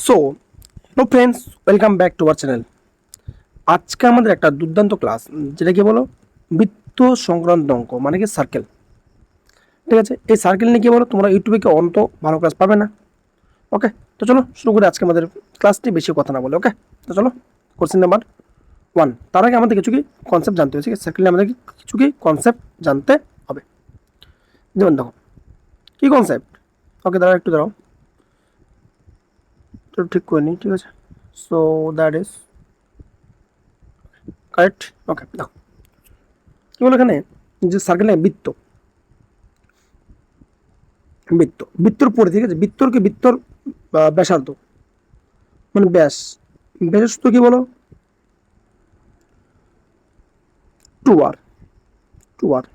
So hello friends, welcome back to our channel. আজকে আমাদের একটা দুর্দান্ত ক্লাস, যেটা কি বলো, বৃত্ত সংক্রান্ত অঙ্ক মানে কি সার্কেল। ঠিক আছে, এই সার্কেল নিয়ে কি বলো, তোমরা ইউটিউবে কি অন্ত ভালো ক্লাস পাবে না। ওকে, তো চলো শুরু করি আজকে আমাদের ক্লাসটি, বেশি কথা না বলে। ওকে, তো চলো কোশ্চেন নাম্বার 1। তার আগে আমাদের কিছু কি কনসেপ্ট জানতে হবে। ঠিক আছে, সার্কেল নিয়ে আমাদের কিছু কি কনসেপ্ট জানতে হবে। যেমন দেখো কি কনসেপ্ট। ওকে, দাঁড়াও একটু দাঁড়াও, একটু ঠিক করে নিই। ঠিক আছে, সো দ্যাট ইজ কারেক্ট। ওকে, দেখো কি বলো এখানে, যে সার্কেলে বৃত্ত, বৃত্তর পরে, ঠিক আছে, বৃত্তর কি বৃত্তর ব্যাসার্ধ মানে ব্যাস, ব্যাসের সূত্র কি বলো, 2r। 2r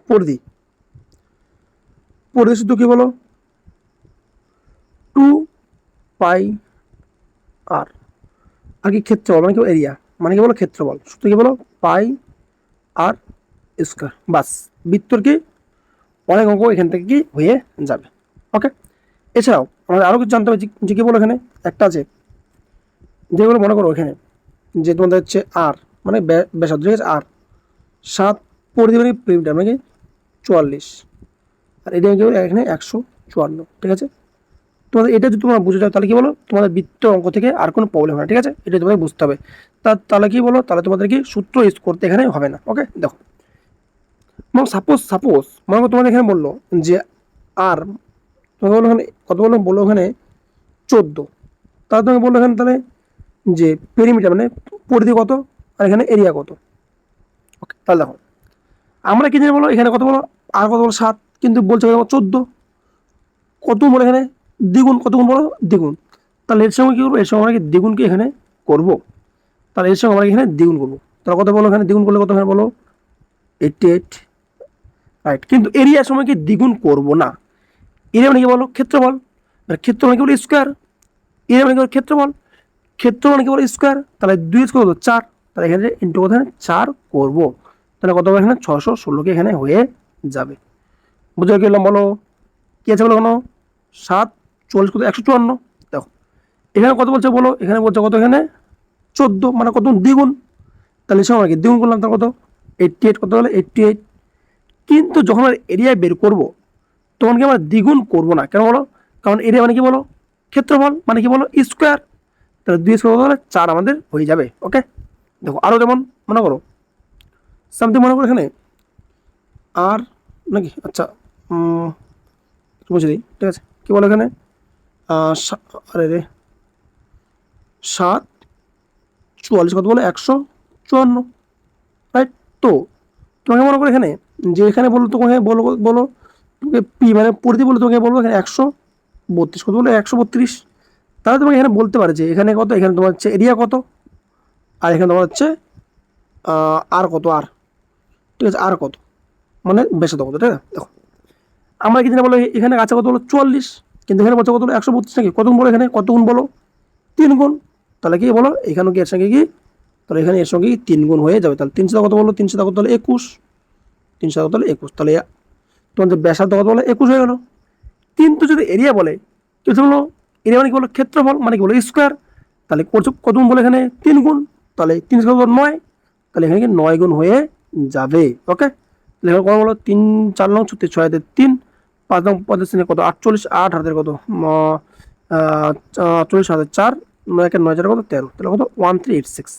পরিধি, পরিধির সূত্র কি বলো, 2 পাই আর। আর কি ক্ষেত্রফল মানে কি এরিয়া, মানে কি বলো ক্ষেত্রফল, সূত্র কি বলো, পাই আর স্কয়ার। বাস, বৃত্তর কি অনেক অঙ্ক এখান থেকে কি হয়ে যাবে। ওকে, এছাড়াও আমাদের আরো কিছু জানতে হবে, যে কি বলো এখানে একটা আছে, যেগুলো মনে করো এখানে, যে তোমাদের হচ্ছে আর মানে ব্যাসার্ধ, ঠিক আছে, আর 7 পরিধি মানে পেরিমিটার মানে কি 44, আর এটা কি বলো এখানে 154। ঠিক আছে, তোমাদের এটা যদি তোমরা বুঝে যাও, তাহলে কি বলো, তোমাদের বৃত্ত অঙ্ক থেকে আর কোনো প্রবলেম হয় না। ঠিক আছে, এটা তোমাদের বুঝতে হবে। তাহলে কি বলো, তাহলে তোমাদের কি সূত্র ইউজ করতে এখানে হবে না। ওকে, দেখো সাপোজ মনে করো তোমাদের এখানে বললো যে আর, তোমাকে বললো এখানে কত, বললো ওখানে 14। তাহলে তোমাকে বললো এখানে তাহলে যে পেরিমিটার মানে পরিধি কত, আর এখানে এরিয়া কত। ওকে, তাহলে দেখো আমরা কি জানি বলো, এখানে কত বলো, আর কত বলো 7, কিন্তু বলছে কত 14। কত বলো এখানে দ্বিগুণ, কত গুণ বলো দ্বিগুণ। তাহলে এর সঙ্গে কি করবো, এর সঙ্গে আমরা কি দ্বিগুণকে এখানে করবো। তাহলে এর সঙ্গে আমরা এখানে দ্বিগুণ করবো। তাহলে কত বলো, এখানে দ্বিগুণ করলে কত হয় বলো, 88। রাইট, কিন্তু এরিয়ার সময় কি দ্বিগুণ করবো না। এরিয়া মানে কি বলো ক্ষেত্রফল, ক্ষেত্র মানে কি বলো স্কোয়ার। এরিয়া মানে কি বলো ক্ষেত্রফল, ক্ষেত্র মানে কি বলো স্কোয়ার। তাহলে 2 কত 4, তাহলে এখানে ইন্টু কত 4 করবো। তাহলে কত হবে এখানে 616 এখানে হয়ে যাবে। বুঝতে গেলাম বলো, কি আছে বলো কোনো 7 44 কত 154। দেখো এখানে কত বলছে বলো, এখানে বলছে কত, এখানে 14 মানে কত দ্বিগুণ। তাহলে সময় কি দ্বিগুণ করলাম, তার কত 88, কত হলো 88। কিন্তু যখন আমরা এরিয়া বের করবো, তখন কি আমরা দ্বিগুণ করবো না, কেন বলো, কারণ এরিয়া মানে কি বলো ক্ষেত্রফল, মানে কি বলো স্কোয়ার। তাহলে 2 স্কোয়ার কত হলে 4 আমাদের হয়ে যাবে। ওকে, দেখো আরো যেমন মনে করো সামথিং, মনে করো এখানে আর নাকি, আচ্ছা বুঝে দিই। ঠিক আছে, কি বলো এখানে আরে রে 7 44 কত বলো 154। রাইট, তো তোমাকে মনে করো এখানে, যে এখানে বলো, তোমাকে বলো বলো তোমাকে পি মানে পরিধি বলে, তোমাকে বলবো এখানে 132, কত বলো 132। তাহলে তোমাকে এখানে বলতে পারে যে এখানে কত, এখানে তোমার হচ্ছে এরিয়া কত, আর এখানে তোমার হচ্ছে আর কত, আর ঠিক আছে আর কত মানে বেশি কত। ঠিক আছে, দেখো আমরা কি জানি বলো, এখানে আছে কত বলো 44, কিন্তু এখানে বলছে কত বলো 132 নাকি, কত গুণ বলো, এখানে কত গুণ বলো 3 গুণ। তাহলে কি বলো এখানে কি এর সঙ্গে কি, তাহলে এখানে এর সঙ্গে কি 3 গুণ হয়ে যাবে। তাহলে 300 কত বলো, 300 কত হলো 21, 300 কত হলো 21। তাহলে তোমাদের ব্যাসার্ধ কত বলো 21 হয়ে গেলো। কিন্তু যদি এরিয়া বলে, কি বলো এরিয়া মানে কি বলো ক্ষেত্রফল, মানে কি বলো স্কোয়ার। তাহলে কত গুণ বলো এখানে 3 গুণ, তাহলে 3 কত 9, তাহলে এখানে কি 9 গুণ হয়ে যাবে। ওকে, তাহলে এখানে কত বলো 3 4 নং 36, 6 হাতে 3, 5 নং 35 কত 48, 8 হাতের কত 40 হাতের 4, 9 একে 9 4 কত 13, তাহলে কত 1386।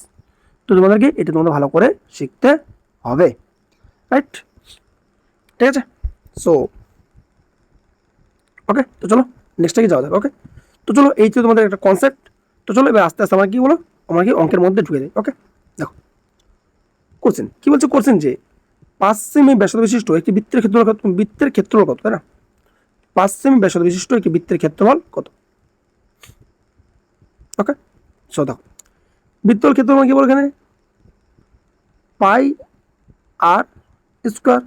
তো তোমাদেরকে এটা তোমাদের ভালো করে শিখতে হবে। রাইট, ঠিক আছে, সো ওকে, তো চলো নেক্সটে কি যাওয়া যাক। ওকে, তো চলো এই তো তোমাদের একটা কনসেপ্ট। তো চলো এবার আস্তে আস্তে আমরা কি বলো, আমরা কি অঙ্কের মধ্যে ঢুকে যাই। ওকে, দেখো কোশ্চেন কি বলছে, কোশ্চেন যে 5 সেমি ব্যাসার্ধ বিশিষ্ট একটি বৃত্তের ক্ষেত্রফল কত, তাই না। 5 সেমি ব্যাসার্ধ বিশিষ্ট একটি বৃত্তের ক্ষেত্রফল কত। ওকে, সো দেখো বৃত্তর ক্ষেত্রফল কি বলো এখানে পাই আর স্কোয়ার,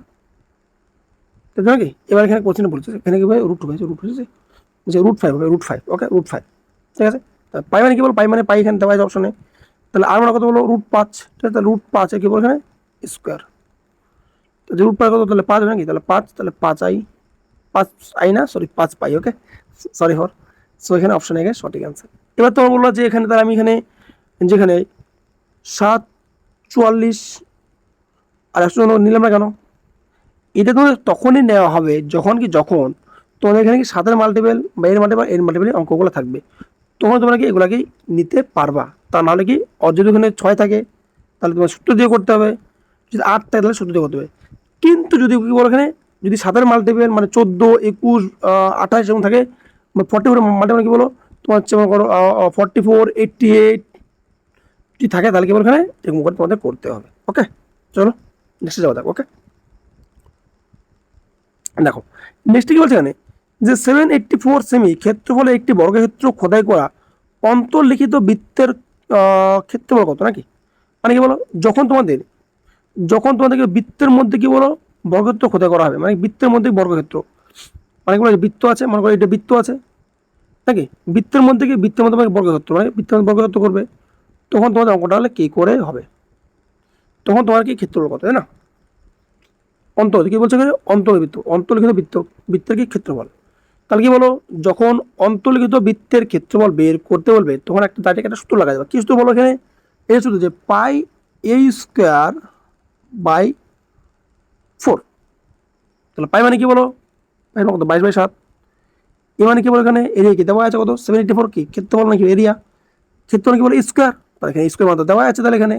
তাই নাকি। এবার এখানে কোশ্চেন বলছে এখানে কি ভাই রুট হয়েছে, যে √5 হবে, √5। ওকে, √5, ঠিক আছে। পাই মানে কি বলো, পাই মানে পাই এখানে দেওয়া আছে অপশনে। তাহলে আর মানে কত বলো √5, ঠিক আছে। তাহলে √5 কি বলো এখানে স্কোয়ার। তো যে √5 কত, তাহলে 5 নাকি, তাহলে 5, তাহলে 5i, 5i না sorry 5 pi. Okay, sorry for so এখানে অপশন এ সঠিক অ্যান্সার। এবার তোমার বললো যে এখানে তাহলে আমি যেখানে 7 44 আর 100 নিলাম না কেন? এটা তোমাদের তখনই নেওয়া হবে যখন তোমাদের এখানে কি 7-এর মাল্টিপল বা এর মাল্টিপল অঙ্কগুলো থাকবে, তখন তোমরা কি এগুলাকেই নিতে পারবা। তা নাহলে কি যদি ওখানে 6 থাকে তাহলে তোমার সূত্র দিয়ে করতে হবে, যদি 8 থাকে তাহলে সূত্র দিয়ে করতে হবে। কিন্তু যদি কি বলো এখানে যদি 7-এর মাল্টিপল মানে 14, 21, 28 এরকম থাকে, 44 মাল্টিপল কি বলো তোমার হচ্ছে মনে করো 44, 88 যদি থাকে তাহলে কি বলো এখানে এরকম করে তোমাদের করতে হবে। ওকে, চলো নেক্সটে যাওয়া যাক। ওকে, দেখো নেক্সট কি বলছে এখানে যে 784 সেমি ক্ষেত্রফলে একটি বর্গক্ষেত্র খোদাই করা অন্তর্লিখিত বৃত্তের ক্ষেত্রফল কত, নাকি মানে কি বলো যখন তোমাদেরকে বৃত্তের মধ্যে কি বলো বর্গক্ষেত্র খোদাই করা হবে, মানে বৃত্তের মধ্যে বর্গক্ষেত্র, মানে কি বলো বৃত্ত আছে, মনে করো এটা বৃত্ত আছে নাকি, বৃত্তের মধ্যে তোমাকে বর্গক্ষেত্র মানে বৃত্তের মধ্যে বর্গক্ষেত্র করবে, তখন তোমাদের অঙ্কটা হলে কি করে হবে, তখন তোমার কি ক্ষেত্রফল কত, তাই না? কি বলছে অন্তর্লিখিত বৃত্তের কি ক্ষেত্রফল। তাহলে কি বলো যখন অন্তর্লিখিত বৃত্তের ক্ষেত্রফল বের করতে বলবে তখন একটা সূত্র লাগা যাবে। কি সূত্র বলো এখানে? এই সূত্র যে পাই a স্কোয়ার বাই 4। তাহলে পাই মানে কি বলো, পাই মানে কত 22/7। এ মানে কি বলো এখানে এরিয়া কি দেওয়া আছে কত 784, কি ক্ষেত্রফল নাকি এরিয়া, ক্ষেত্র কি বলো স্কোয়ার, তাহলে এখানে স্কোয়ার মানে দেওয়া আছে, তাহলে এখানে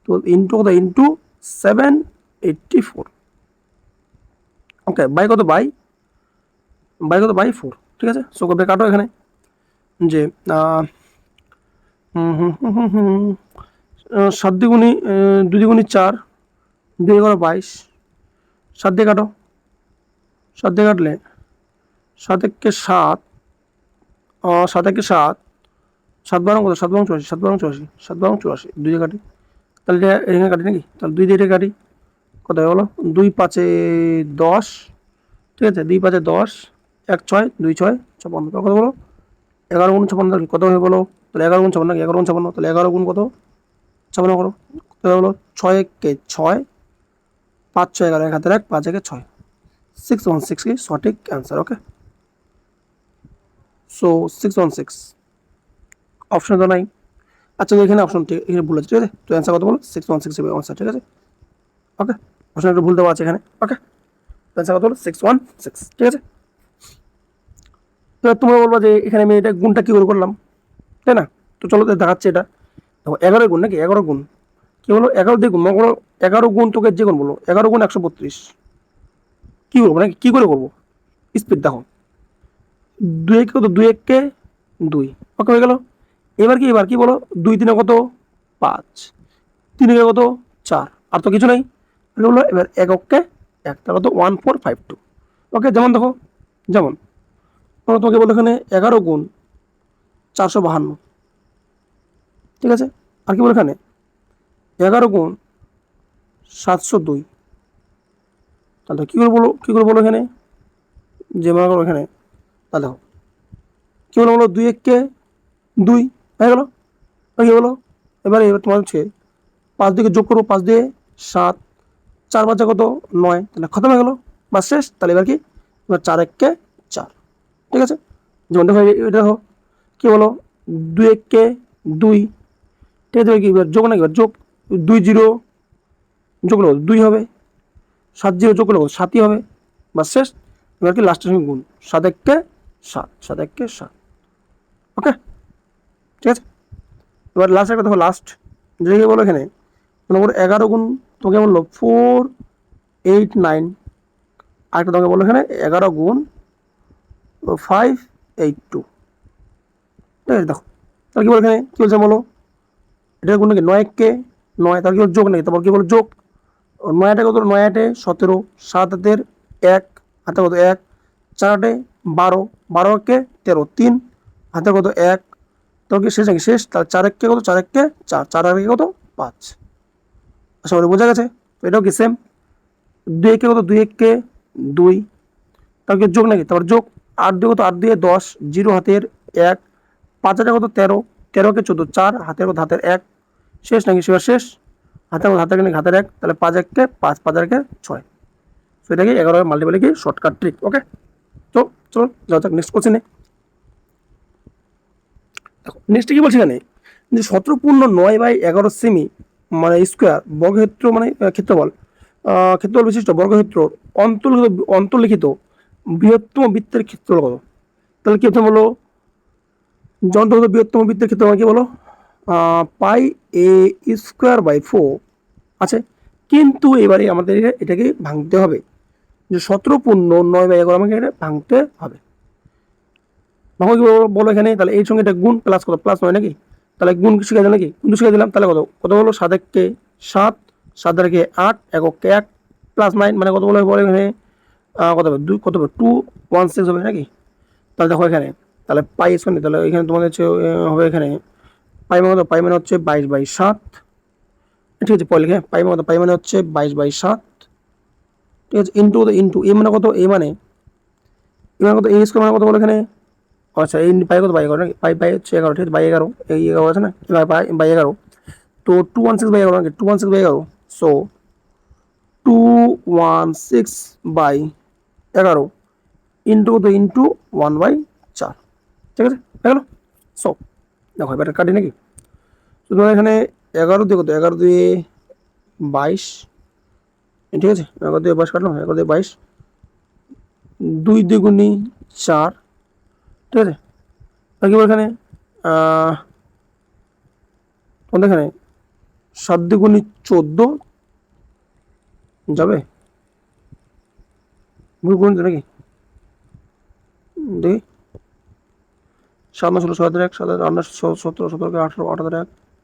তো ইন্টু কত ইন্টু 784। ওকে, বাই কত বাই 4, ঠিক আছে। সো কবে কাটো এখানে যে 7 × 2 × 4, 2 × 22, 7 দিয়ে কাটো, 7 দিয়ে কাটলে 7 একে 7, 7 একে 7, 7 12 কত 7 12 84, 7 12 84, 7 12 84, 2 দিয়ে কাটি, তাহলে এটা এখানে কাটি নাকি, তাহলে 2 দিয়ে এটা কাটি, কত হলো 2 5 10, ঠিক আছে, 2 5 10, 1 6, 2 6 56, কত বলো 11 × 56 কত হয়ে বলো, তাহলে 11 × 56 নাকি 11 × 56, তাহলে 11 গুণ কত 56 করো, কত হলো 6 একে 6, 5 6 11, 1 হাতের 1, 5 একে 6, 616 কি সঠিক অ্যান্সার। ওকে, সো 616 অপশন তো নাই। আচ্ছা, এখানে অপশন ঠিক এখানে ভুল আছে, ঠিক আছে, তো অ্যান্সার কত বলো 616 হবে অ্যান্সার, ঠিক আছে। ওকে, অপশন একটু ভুল দেওয়া আছে এখানে। ওকে, অ্যান্সার কত হলো 616, ঠিক আছে। তো তোমরা বলবো যে এখানে আমি এটা গুণটা কি করে করলাম, তাই না? তো চলো দেখাচ্ছি এটা। দেখো 11 গুণ নাকি 11 গুণ কি বলো 11 দিয়ে গুণ, মনে করো 11 গুণ তোকে যে গুণ বলো 11 গুণ 132, কি করবো নাকি কি করে করবো স্পিড দেখো 2 একে কত 2 একে 2, ওকে হয়ে গেল। এবার কি বলো 2 3 কত 5, 3 একে কত 4, আর তো কিছু নাই, বললো এবার এককে 1, তার কত 1452। ওকে, যেমন দেখো যেমন তোমাকে বলো এখানে 11 গুণ 452, ঠিক আছে, আর কি বলো এখানে 11 গুণ 702, তাহলে কি করে বলো এখানে যে মনে করো এখানে, তাহলে দেখো কি বলো 2 একে 2 হয়ে গেল, কি বলো এবার তোমার হচ্ছে 5 দিকে যোগ করবো, 5 দিয়ে 7, 4 5 কত 9, তাহলে খতম হয়ে গেল বা শেষ। তাহলে এবার কি এবার 4 একে 4, ঠিক আছে। যেমন দেখো এটা দেখো কি বলো 2 একে 2, ঠিক আছে, কি এবার যোগ নাকি এবার যোগ 2 0 যোগ করলে 2 হবে, 7 0 যোগ করলে 7ই হবে বা শেষ। এবার কি লাস্টের সঙ্গে গুণ 7 একে 7, 7 একে 7, ওকে, ঠিক আছে। এবার লাস্ট একটা দেখো লাস্ট যে বলো এখানে মনে করো 11 গুণ তোমাকে বললো 489, আরেকটা তোমাকে বললো এখানে 11 গুণ 582, ঠিক আছে। দেখো তাহলে কি বলো এখানে কি বলছে বলো এটা গুণ নাকি 9 একে 9, তাহলে কি বলো যোগ নাকি, তারপর কি বলো যোগ 9 আটে কত 9 আটে 17, 7 হাতের 1 হাতে কত 1, 4 আটে 12, 12 একে 13, 3 হাতে কত 1, তো কি শেষ নাকি শেষ, তাহলে 4 একে কত 4 একে 4, 4 একে কত 5। আশা করি বোঝা গেছে। তো এটাও কি সেম 2 একে কত 2 একে 2, তারপর যোগ নাকি, তারপর যোগ 8 দিয়ে কত 8 দিয়ে 10, 0 হাতের 1, 5 হাতে কত 13, 13 কে 14, 4 হাতের কত হাতের 1, শেষ নাকি শেষ, হাতের কত হাতের নাকি হাতের 1, তাহলে 5 একে 5, 5 একে 6, সেটা কি 11 মাল্টিপ্লাই কি শর্টকাট ট্রিক। ওকে, তো চলো যাও যাক নেক্সট কোশ্চেনে। দেখো নেক্সট কি বলছে এখানে যে 17 × 9/11 সেমি মানে স্কোয়ার বর্গক্ষেত্র মানে ক্ষেত্রফল ক্ষেত্রফল বিশিষ্ট বর্গক্ষেত্র অন্তর্লিখিত বৃহত্তম বৃত্তের ক্ষেত্রফল কত? তাহলে কি হচ্ছে বলো, যন্ত্রগত বৃহত্তম বৃত্তের ক্ষেত্রফল কি বলো, πa² / 4 আছে। কিন্তু এবারে আমাদের এটাকে ভাঙতে হবে, যে 17 × 9/11 আমাকে এটা ভাঙতে হবে। ভাঙো কি বলো এখানে, তাহলে এই সঙ্গে এটা গুণ প্লাস কত, প্লাস 9 নাকি, তাহলে গুণ শিখে দিলাম নাকি, গুণ শিখে দিলাম, তাহলে কত কত বলো 7 × 7, 7 × 8, 1 প্লাস 9 মানে কত বলো এখানে কত হবে 2, কত হবে 216 হবে নাকি। তাহলে দেখো এখানে তাহলে পাই স্কোয়ার, তাহলে এখানে তোমাদের হচ্ছে হবে এখানে পাই মানে কত, পাই মানে হচ্ছে 22/7, ঠিক আছে পরে লিখে পাই মানে কত, পাই মানে হচ্ছে 22/7, ঠিক আছে ইন্টু এ মানে কত, এ মানে কত, এ স্কোয়ার মানে কত বলো এখানে, আচ্ছা এই পাই কত, বাই 11 নাকি, পাই হচ্ছে 11, ঠিক আছে বাই 11, এই 11 আছে না, বাই 11, তো 216/11 নাকি, 216/11, সো 216/11 ইন্টু 1/4, ঠিক আছে হয়ে গেল। সো দেখো এবার কাটি নাকি, তো তোমার এখানে 11 দিয়ে কত, 11 দিয়ে 22, ঠিক আছে 11 দিয়ে 22 কাটলাম, 11 দিয়ে 22, 2 দ্বিগুণী 4, ঠিক আছে। আর কি বল এখানে তোমাদের এখানে 7 দ্বিগুণী 14 যাবে, ভুল করুন তো নাকি, দেখি 7 9 16 7 1 7 8 9 17 17 18 8 1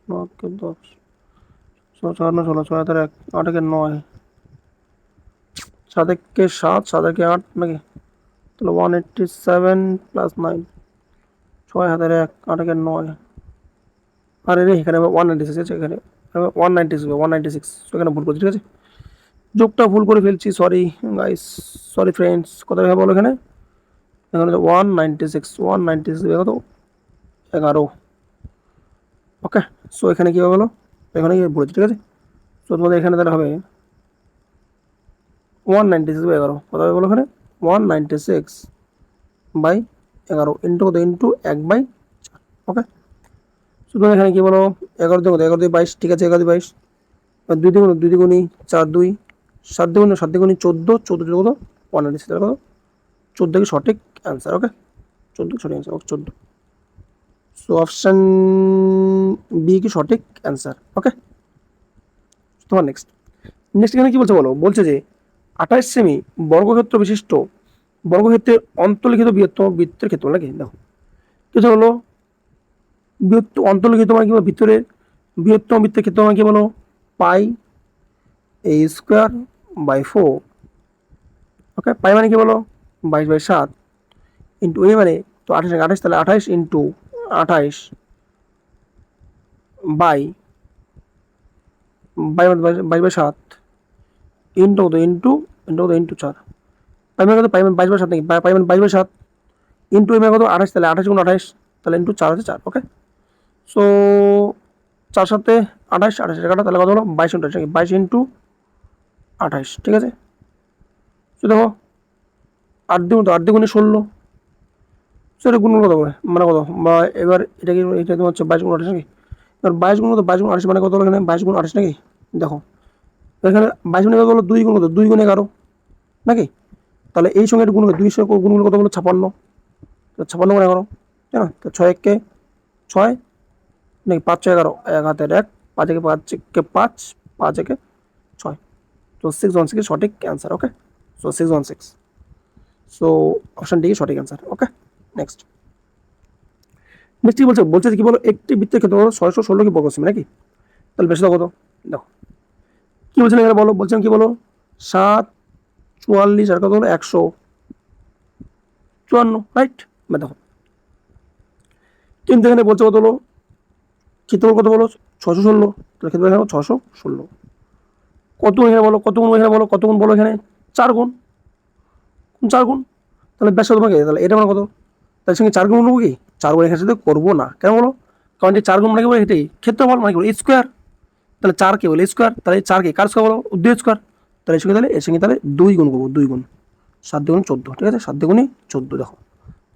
9 10 4 9 16 6 1 8 9 7 7 7 8 নাকি, তাহলে 187 প্লাস 9 6 1 8 9, আরে রে এখানে 196 আছে, এখানে 196 এখানে ভুল করছি, ঠিক আছে যোগটা ভুল করে ফেলছি, সরি গাইস, সরি ফ্রেন্ডস, কত বলো এখানে, এখানে 196 কত 11, ওকে। সো এখানে কী হলো, এখানে কি বলেছি, ঠিক আছে। সো তোমাদের এখানে তাহলে হবে 196/11, কত হবে বলো এখানে 196/11 ইন্টু 1/4, ওকে। সো তোমাদের এখানে কি বলো 11 দিয়ে কত, 11 দিয়ে 22, ঠিক আছে 11 দিয়ে 22, 2 দ্বিগুণী 4 2, 7 দ্বিগুণী 14, 14 কত 196, কত 14 কি সঠিক অ্যান্সার, ওকে 14 সঠিক অ্যান্সার, ওকে 14। সো অপশান বি কি সঠিক অ্যান্সার, ওকে। তোমার নেক্সট এখানে কি বলছে বলো, বলছে যে 28 সেমি বর্গক্ষেত্র বিশিষ্ট বর্গক্ষেত্রের অন্তর্লিখিত বৃহত্তম বৃত্তের ক্ষেত্র নাকি, দেখো কিছু হলো অন্তর্লিখিত মানে কি বলো, ভিতরের বৃহত্তম বৃত্তের ক্ষেত্র মানে কি বলো, πa²/4, ওকে। পাই মানে কি বলো 22/7 ইন্টু এ মানে তো 28, তাহলে 28 ইন্টু 28 বাই 22/7 ইন্টু কত ইন্টু 4, পাই মানে কত, পাই মানে 22/7 নাকি, পাই মানে 22/7 ইন্টু এ মানে কত 28, তাহলে 28 × 28, তাহলে ইন্টু 4 আছে 4, ওকে। সো 4 7 28, 28 কাটা, তাহলে কত হলো 22 × 28 নাকি, 22 ইন্টু 28, ঠিক আছে। তো দেখো 8 দ্বিগুণে 16, সেটা গুণ কত করে মানে কত, বা এবার এটা কি, এটা তোমার হচ্ছে 22 × 28 নাকি, এবার 22 গুণ কত, 22 × 28 মানে কত হলো এখানে 22 × 28 নাকি, দেখো এখানে 22 গুণ কত হলো 2 গুণ কত, 2 গুণ 11 নাকি, তাহলে এই সঙ্গে গুণ 2 সঙ্গে গুণগুলো কত হলো 56, 56 × 11, তাই না, তো 6 1 6 নাকি 5 6 11, 1 হাতের 1, 5 একে 5 5, 5 একে 6, তো 616 সঠিক অ্যান্সার, ওকে। সো 616, সো অপশন ডি সঠিক অ্যান্সার, ওকে। নেক্সট কি বলছে কি বলো, একটি বৃত্তের ক্ষেত্রে 616 কি বর্গ সেমি নাকি, তাহলে বেশি কত, দেখো কি বলছেন এখানে বলো, বলছেন কি বলো 7 44 আর কত হলো 154, রাইট। দেখো কিন্তু এখানে বলছে কত হলো ক্ষেত্রফল কত বলো 616, তাহলে ক্ষেত্রফল এখানে 616 কত গুণ এখানে বলো, কত গুণ এখানে বলো, কত গুণ বলো এখানে 4 গুণ, 4 গুণ, তাহলে ব্যাস তোমাকে, তাহলে এটা মানে কত, তার সঙ্গে 4 গুণ নেবো কি, 4 গুণ এখানে সাথে করবো না, কেন বলো, কারণ যে 4 গুণ মানে কি বলো এটাই ক্ষেত্রফল মানে কি বলো স্কোয়ার, তাহলে 4 কে বলে স্কোয়ার, তাহলে 4 কে কার স্কোয়ার বলো 2 স্কোয়ার, তাহলে এর সঙ্গে তাহলে 2 গুণ করবো, 2 গুণ 7 2 14, ঠিক আছে 7 2 14, দেখো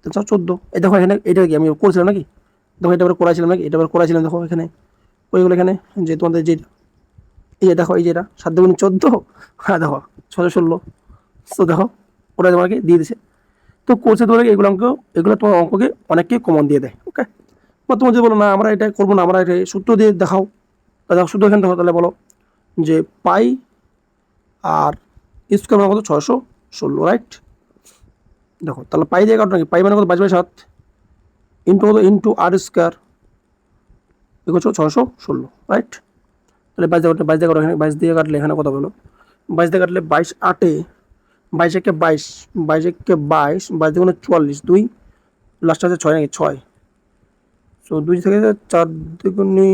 তাহলে 14, এই দেখো এখানে এটা কি আমি করছিলাম নাকি, দেখো এটা আবার করাইছিলাম নাকি, এটা আবার করাইছিলাম, দেখো এখানে ওইগুলো এখানে যে তোমাদের যে এই যে দেখো এই যে এটা 7 দুগুণে 14, হ্যাঁ দেখো 6 16, তো দেখো ওরা তোমাকে দিয়ে দিছে। তো কোর্সে তোমাকে এগুলো তোমার অঙ্ককে অনেককে কমন দিয়ে দেয়। ওকে, বা তোমার যদি বলো না আমরা এটা করবো না, আমরা এটা সূত্র দিয়ে দেখাও, তাহলে দেখো সূত্র এখানে দেখো, তাহলে বলো যে পাই আর স্কোয়ার মানে কত 616, রাইট। দেখো তাহলে পাই দিয়ে কাটো নাকি, পাই মানে কত 22/7 ইন্টু কত ইন্টু আর স্কোয়ার এগুলো 616, রাইট। তাহলে 22 দিয়ে কাটো, এখানে 22 দিয়ে কাটলে এখানে কত হলো, 22 দিয়ে কাটলে 22 8 22 একে 22, 22 একে 22, 22 দুগুণে 44, 2 লাস্ট আছে 6 নাকি 6, সো 2 থেকে 4 দুগুণে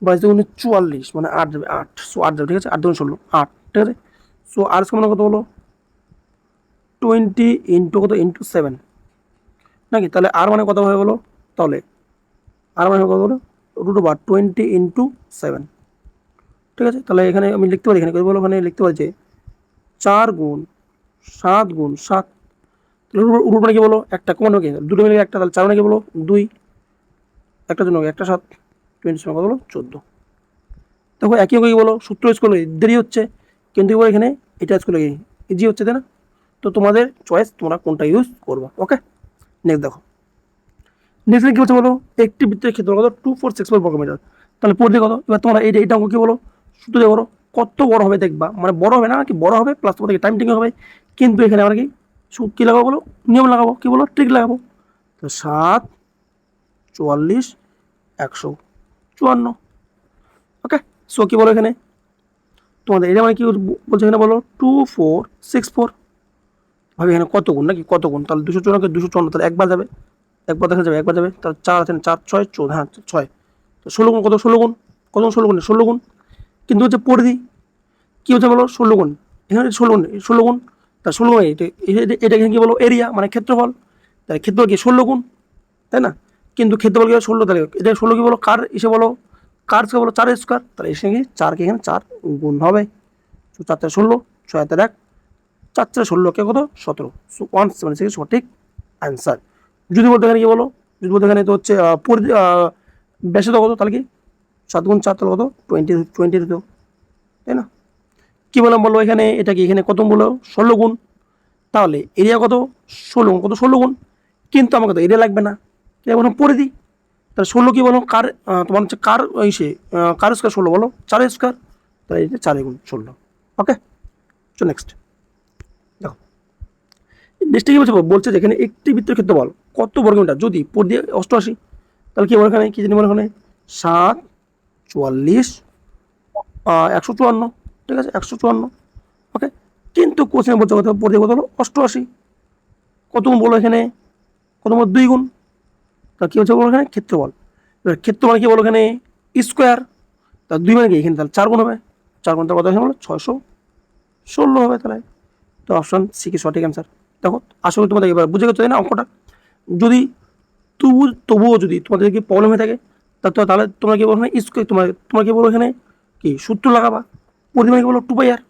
22 দুগুণে 44 মানে 8 যাবে, 8, সো 8 যাবে, ঠিক আছে, 8 দুগুণে 16 8, ঠিক আছে। সো আর স্কোয়ার মানে কত হলো 20 ইন্টু কত ইন্টু 7 নাকি, তাহলে আর মানে কত হয়ে গেলো, তাহলে আর মানে কত হলো √20 ইন্টু 7, ঠিক আছে। তাহলে এখানে আমি লিখতে পারি, এখানে বলো ওখানে লিখতে পারি যে 4 গুণ 7 গুণ 7, রুট মানে কি বলো একটা কমন হবে, দুটো মিলে একটা, তাহলে 4 মানে কি বলো 2, একটা জন্য একটা 7, 20 কত হলো 14। দেখো একই কি বলো সূত্র ইউজ করলে দেরি হচ্ছে, কিন্তু এবার এখানে এটা ইউজ করলে ইজি হচ্ছে, তাই না। তো তোমাদের চয়েস, তোমরা কোনটা ইউজ করবা। ওকে, নেক্সট দেখো, নেক্সট কি বলছে বলো, একটি বৃত্তের ক্ষেত্রফল কত 2464 বর্গমিটার। তাহলে পড়তে কত, এবার তোমরা এইটা অঙ্ক কি বলো সূত্র দিয়ে করো, কত বড় হবে দেখবা, মানে বড় হবে না কি বড় হবে, প্লাস তোমাদের টাইম টেকিং হবে, কিন্তু এখানে আমরা কি লাগাবো বলো, নিয়ম লাগাবো, কি বলো ট্রিক লাগাবো। তো 7 44 154, ওকে। সো কি বলো এখানে তোমাদের এটা মানে কি বলছে, এখানে বলো 2464, ভাবি এখানে কত গুণ নাকি কত গুণ, তাহলে 254 254, তাহলে একবার যাবে, একবার দেখা যাবে, একবার যাবে, তাহলে 4 আছেন 4 6 14, হ্যাঁ 6, তো 16 গুণ কত, 16 গুণ কত, 16 গুণ 16 গুণ, কিন্তু হচ্ছে পরিধি কি হচ্ছে বলো 16 গুণ, এখানে 16 গুণ, তার 16 গুণ এটা এখানে কি বলো এরিয়া মানে ক্ষেত্রফল, তাহলে ক্ষেত্রফল কি 16 গুণ, তাই না। কিন্তু ক্ষেত্রফল কি 16, তাহলে এটা 16 কি বলো কার এসে বলো, কার স্কোয়ার বলো 4 স্কোয়ার, তাহলে এসে কি 4 কে এখানে 4 গুণ হবে, 4 × 16 6 × 1 4 × 16 কে কত 17, সো 176 সঠিক অ্যান্সার। যদি বলতে এখানে কি বলো, যদি বলতে এখানে তো হচ্ছে বেশি তো কত, তাহলে কি 7 গুণ 4 তাহলে কত 20 দিত, তাই না। কি বললাম বলো এখানে, এটা কি এখানে কত বলো 16 গুণ, তাহলে এরিয়া কত 16 গুণ, কত 16 গুণ, কিন্তু আমাকে তো এরিয়া লাগবে না, এরিয়া বলো পরিধি, তাহলে 16 কি বলো কার তোমার হচ্ছে কার ইসে কার স্কোয়ার 16 বলো 4 স্কোয়ার, তাহলে এটা 4 গুণ 16, ওকে। চো নেক্সট দেখো, নেক্সট কি বলছে, বলছে যে এখানে একটি বৃত্তের ক্ষেত্রফল কত বর্গমিটার যদি পরিধি 88, তাহলে কি বলো এখানে কি জানি বলো এখানে 7 44 154, ঠিক আছে 154, ওকে। কিন্তু কোশ্চেনে বলছে কত পরিধি কত হলো 88, কত গুণ বলো এখানে, কত বলো 2 গুণ, তা কি হচ্ছে বলো এখানে ক্ষেত্রফল, এবার ক্ষেত্রফল কি বলো এখানে স্কোয়ার, তা 2 মানে কি এখানে তাহলে 4 গুণ হবে, 4 গুণ তার কত এখানে বলো 616 হবে, তাহলে তো অপশন সি কি সঠিক অ্যান্সার। দেখো আশা করি তোমাদের এবার বুঝে গেছো তাই না অঙ্কটা, যদি তবুও যদি তোমাদের কি প্রবলেম হয়ে থাকে, তাহলে তোমরা কি বলো এখানে স্কোয়ার, তোমার কি বলো এখানে কি সূত্র লাগাবা, পরিমাণ কি বলো 2πr,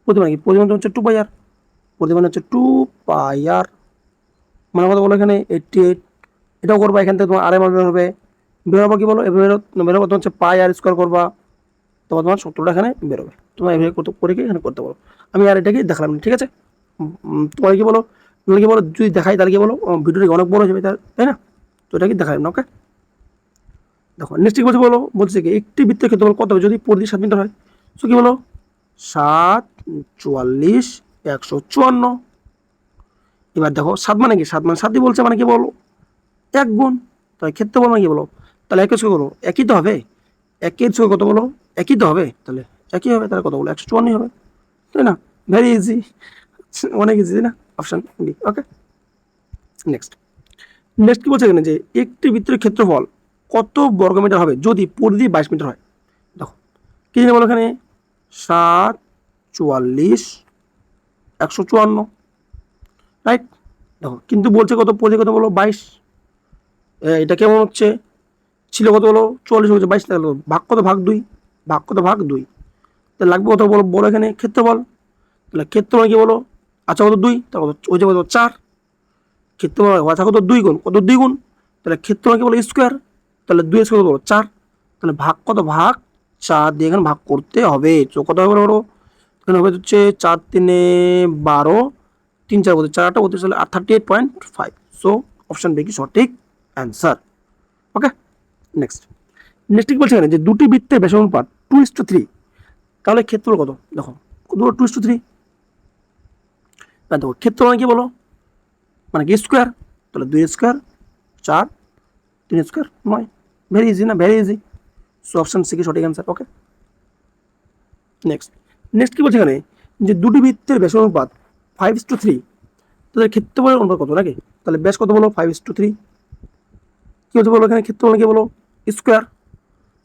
পরিমাণ কি পরিমাণ হচ্ছে 2πr, পরিমাণ হচ্ছে 2πr, মানে কথা বলো এখানে 88, এটাও করবা, এখান থেকে তোমার আর এম বের হবে, বেরোবো কি বলো বেরোবো তোমার হচ্ছে পাই আর স্কোয়ার করবা, তোমার তোমার সূত্রটা এখানে বেরোবে, তোমার এভাবে করে কি এখানে করতে পারো, আমি আর এটাকে দেখালাম না, ঠিক আছে। তোমার কি বলো, তোমার কি বলো যদি দেখাই তাহলে কি বলো ভিডিওটি অনেক বড় হয়ে যাবে, তাই না, তো এটা কি দেখালাম না, ওকে। দেখো নেক্সট কি বলছে বলো, বলছে কি একটি বৃত্তের ক্ষেত্রফল কত হবে যদি পরিধি 7 মিটার হয়, সো কি বলো 7 44 154, এবার দেখো 7 মানে কি 7 মানে 7 বলছে মানে কি বলো 1 গুণ, তাহলে ক্ষেত্রফল মানে কি বলো, তাহলে একই স্কোয়ার করো একই তো হবে, একই স্কোয়ার কত বলো একই তো হবে, তাহলে একই হবে, তাহলে কত বলো 154 হবে, তাই না, ভেরি ইজি, অনেক ইজি তাই না, অপশন ডি, ওকে। নেক্সট নেক্সট কি বলছে এখানে যে একটি বৃত্তের ক্ষেত্রফল কত বর্গমিটার হবে যদি পরিধি 22 মিটার হয়। দেখো কি জানি বলো এখানে 7 44 154, রাইট। দেখো কিন্তু বলছে কত পরিধি কত বলো 22, এটা কেমন হচ্ছে ছিল কত বলো 44 হচ্ছে 22, তাহলে ভাগ কত ভাগ 2, ভাগ কত ভাগ 2, তাহলে লাগবে কত বলো বলো এখানে ক্ষেত্রফল, তাহলে ক্ষেত্রফল কি বলো আচ্ছা কত 2, তাহলে ওই যে কত 4, ক্ষেত্রফল আচ্ছা কত 2 গুণ, কত 2 গুণ, তাহলে ক্ষেত্রফল কি বলো স্কোয়ার, তাহলে 2 স্কোয়ার কত 4, তাহলে ভাগ কত ভাগ 4 দিয়ে এখানে ভাগ করতে হবে। তো কত হবে বড় এখানে হবে হচ্ছে 4 3 12, 3 4 বলতে 4 8 বলতে তাহলে 38.5। সো অপশন বি কি সঠিক অ্যান্সার। ওকে, নেক্সট কি বলছে এখানে যে দুটি বৃত্তের ব্যাস অনুপাত 2:3, তাহলে ক্ষেত্রফল কত? দেখো কত 2:3, দেখো ক্ষেত্রফল মানে কি বলো, মানে কি স্কোয়ার, তাহলে 2 স্কোয়ার 4, 3 স্কোয়ার 9, ভেরি ইজি না, very easy. So option C কি সঠিক অ্যান্সার। ওকে, নেক্সট কি বলছে এখানে যে দুটি বৃত্তের ব্যাস অনুপাত 5:3, তাদের ক্ষেত্রফলের অনুপাত কত নাকি, তাহলে ব্যাস কত বলো 5:3, কি হচ্ছে বলো এখানে ক্ষেত্রফল কি বলো square.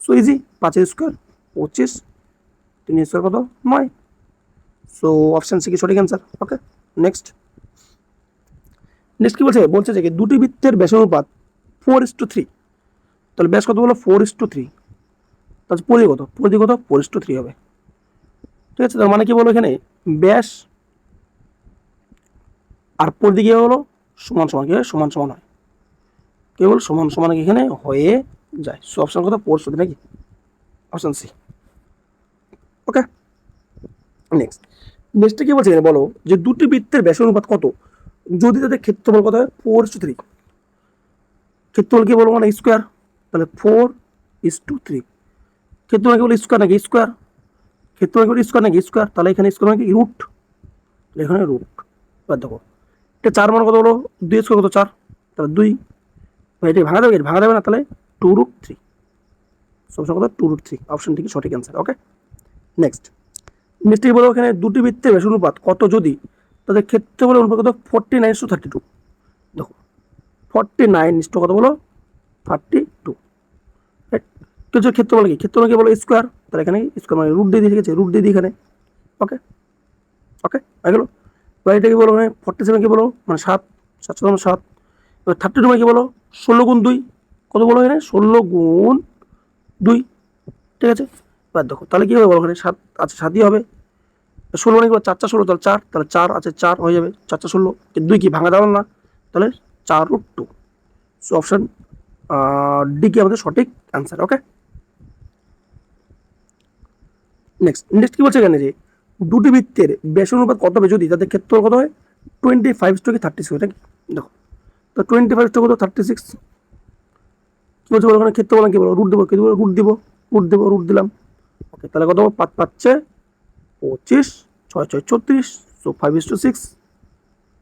So easy, 5 square 25, 3 square কত 9। সো অপশন সি কি সঠিক অ্যান্সার। ওকে, নেক্সট কি বলছে, যে দুটি বৃত্তের ব্যাস অনুপাত 4:3, তাহলে ব্যাস কত বলো 4:3, তাহলে পরিধি কত 4:3 হবে। ঠিক আছে, তার মানে কি বলো এখানে ব্যাস আর পরিধি কি হলো সমান সমান, কি হয় সমান সমান হয়, কেবল সমান সমান এখানে হয়ে যায়। সো অপশন কত 4:3 নাকি, অপশন সি। ওকে, নেক্সট কি বলছে এখানে বলো যে দুটি বৃত্তের ব্যাস অনুপাত কত যদি তাদের ক্ষেত্রফল কত হয় 4:3, ক্ষেত্রফল কি বলবো মানে স্কোয়ার, তাহলে 4:3, ক্ষেত্রফল কি বলো স্কোয়ার নাকি স্কোয়ার, ক্ষেত্রফল কি বলো স্কোয়ার নাকি স্কোয়ার, তাহলে এখানে স্কোয়ার মানে কি রুট, এখানে রুট। এবার দেখো এটা 4 মান কত হলো 2 স্কোয়ার কত 4, তাহলে 2, এটা ভাঙা যাবে, ভাঙা যাবে না, তাহলে 2√3, সবসময় কত 2√3, অপশনটি কি সঠিক অ্যান্সার। ওকে, নেক্সট কি বলো এখানে দুটি বৃত্তের ব্যাস অনুপাত কত যদি তাদের ক্ষেত্রফলের অনুপাত কত 49:32, দেখো 49 কত বলো 32, কিছু ক্ষেত্রফল কি বলো স্কোয়ার, তাহলে এখানে স্কোয়ার মানে রুট দিয়ে দিয়ে গেছে, রুট দিয়ে দিই এখানে। ওকে, হয়ে গেল। এবার এটা কি বলো মানে 47 কি বলো মানে 7, 7 এবার 32 মানে কি বলো 16 × 2, কত বলো এখানে 16 × 2, ঠিক আছে। এবার দেখো তাহলে কি হবে বলো এখানে 7 আছে 7ই হবে, 16 মানে কি 4 4 16, তাহলে 4, তাহলে 4 আছে 4 হয়ে যাবে, 4 4 16, 2 কি ভাঙা যাবে না, তাহলে 4√2। সো অপশন ডি কি আমাদের সঠিক অ্যান্সার। ওকে, নেক্সট কি বলছে এখানে যে দুটি বৃত্তের ব্যাস অনুপাত কত হবে যদি তাদের ক্ষেত্রফল কত হয় 25:36, এটা কি দেখো তো 25 কত 36, কি বলছে ওখানে ক্ষেত্রফল কি বলবো রুট দেবো, কি দেবো রুট দিলাম। ওকে, তাহলে কত 5 5 25, 6 6 34, সো 5:6,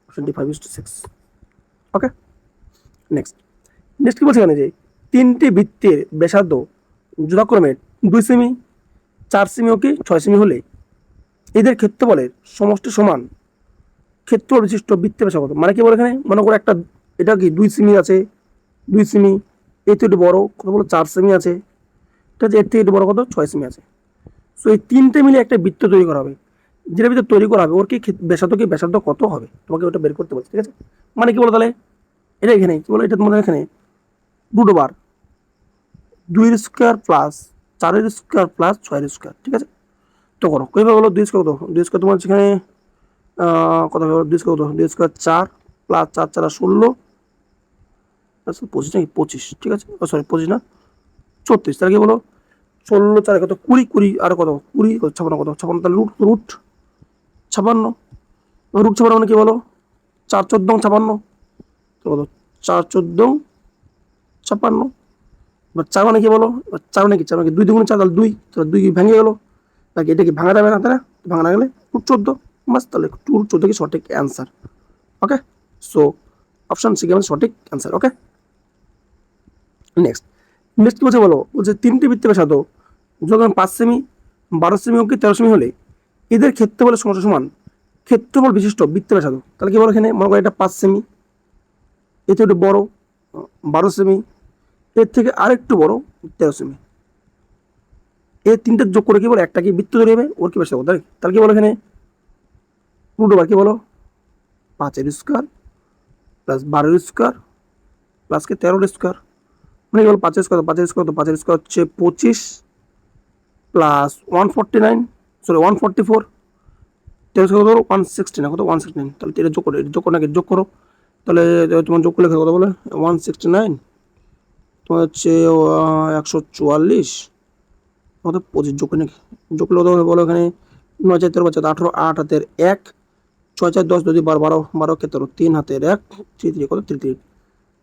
অপশন ডি 5:6। ওকে, নেক্সট কি বলছে এখানে যে তিনটি বৃত্তের ব্যাসার্ধ যথাক্রমে 2 সেমি, 4 সেমি ও কি 6 সেমি হলে এদের ক্ষেত্রফলের সমষ্টি সমান ক্ষেত্রফল বিশিষ্ট বৃত্তের ব্যাসার্ধ কত, মানে কি বলে এখানে মনে করো একটা এটা কি 2 সেমি আছে, 2 সেমি, এর থেকে একটু বড় কত বলো 4 সেমি আছে, ঠিক আছে, এর থেকে একটু বড় কত 6 সেমি আছে। সো এই তিনটে মিলে একটা বৃত্ত তৈরি করা হবে, যেটা ভিতরে তৈরি করা হবে ওর কি ব্যাসার্ধ কত হবে, তোমাকে ওটা বের করতে বলছে। ঠিক আছে, মানে কি বলো তাহলে এটা এখানে কি বলো এটা তোমাদের এখানে √2 2 square plus 4 square plus 6 square, ঠিক আছে। তো করো কীভাবে বলো 2 স্কোয়ার কত, 2 স্কোয়ার তোমার সেখানে কত হবে 2 স্কোয়ার কত 2 স্কোয়ার 4 প্লাস 4 4 16, 25 নাকি 25, ঠিক আছে, সরি 25 না 34, তাহলে কি বলো 16 4 কত 20 20 আর কত 20 56 কত 56, তাহলে রুট 56, রুট 56 মানে কি বলো 4 14 56, তো কত 4 14 56, এবার 4 মানে কি বলো 4 মানে কি 4 মানে 2 2 4, তাহলে 2, তাহলে 2 কি ভেঙে গেলো নাকি, এটা কি ভাঙা যাবে না, তাই না, ভাঙা না গেলে √14 বাস, তাহলে √14 কি সঠিক অ্যান্সার। ওকে, সো অপশন সি আমাদের সঠিক অ্যান্সার। ওকে, নেক্সট কি বলছে বলো বলছে তিনটি বৃত্তের ব্যাসার্ধ যখন 5 সেমি, 12 সেমি ও কি 13 সেমি হলে এদের ক্ষেত্রফলের সমষ্টি সমান ক্ষেত্রফল বিশিষ্ট বৃত্তের ব্যাসার্ধ, তাহলে কি বলো এখানে মনে করো এটা 5 সেমি, এর থেকে একটু বড় 12 সেমি, এর থেকে আরেকটু বড় 13 সেমি, এই তিনটে যোগ করে কি বলো একটা কি বৃত্ত তৈরি হবে ওর কি ব্যাসার্ধ, তাহলে কি বলো এখানে √2 কি বলো 5 স্কোয়ার প্লাস 12 স্কোয়ার প্লাস কি 13 স্কোয়ার, মানে কি বলো 5 স্কোয়ার 5 স্কোয়ার, তো 5 স্কোয়ার হচ্ছে 25 প্লাস 149, সরি 144, 13 স্কোয়ার ধরো 160 না কত 169, তাহলে এটা যোগ করো নাকি যোগ করো, তাহলে তোমার যোগ করলে কত বলে 169 তোমার হচ্ছে 144 আমাদের 25 যোগ করে নাকি যোগ করলে কত হবে বলো এখানে 9 4 13 5 18 8 হাতের 1 6 4 10 2 12 12 12 কে 13 3 হাতের 1 3 3 কত 3 3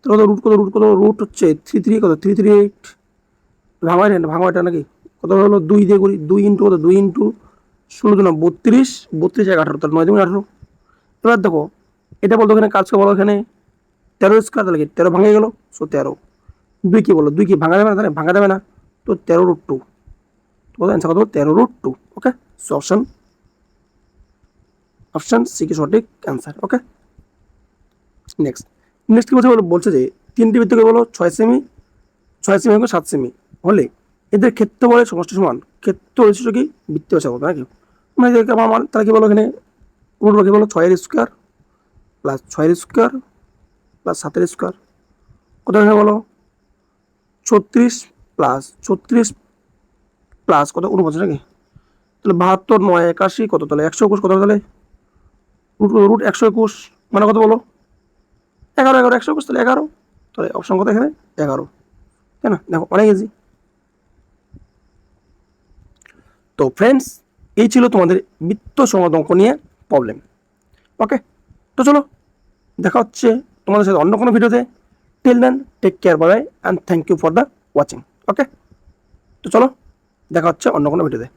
তাহলে কত রুট হচ্ছে 3 3 কত 3 3 8 ভাঙা এটা নাকি কত হলো 2 দিয়ে করি 2 ইন্টু কত 2 ইন্টু 16 দুনা 32 32 এক 18 তাহলে 9 দুগুণ 18। এবার দেখো এটা বলতো এখানে কাজ বলো এখানে 13 স্কোয়ার তাহলে কি 13 ভাঙে গেল সো 13 2 কি বলো 2 কি ভাঙা যাবে না তাহলে ভাঙা যাবে না তো 13 রুট 2 তো অ্যান্সার কত 13 root 2 okay so option C কি সঠিক অ্যান্সার ওকে। নেক্সট কি বলছে যে তিনটি বৃত্তকে বলো 6 সেমি 6 সেমি এবং 7 সেমি হলে এদের ক্ষেত্রফলের সমষ্টি সমান ক্ষেত্র বৈশিষ্ট্য কি বৃত্ত ব্যাসার্ধ নাকি মানে এদেরকে আমার তাহলে কি বলো এখানে রুট কি বলো 6 square plus 6 square plus 7 square কত এখানে বলো 36 প্লাস 36 প্লাস কত 49 নাকি তাহলে 72 9 81 কত তাহলে 121 কত তাহলে রুট 121 মানে কত বলো 11 11 121 তাহলে 11 তাহলে অপশন কত এখানে 11 তাই না দেখো অনেক ইজি। তো ফ্রেন্ডস এই ছিল তোমাদের বৃত্ত সংক্রান্ত অঙ্ক নিয়ে প্রবলেম ওকে। তো চলো দেখা হচ্ছে তোমাদের সাথে অন্য কোনো ভিডিওতে till then take care bye and thank you for the watching okay. তো চলো দেখা হচ্ছে অন্য কোনো ভিডিওতে।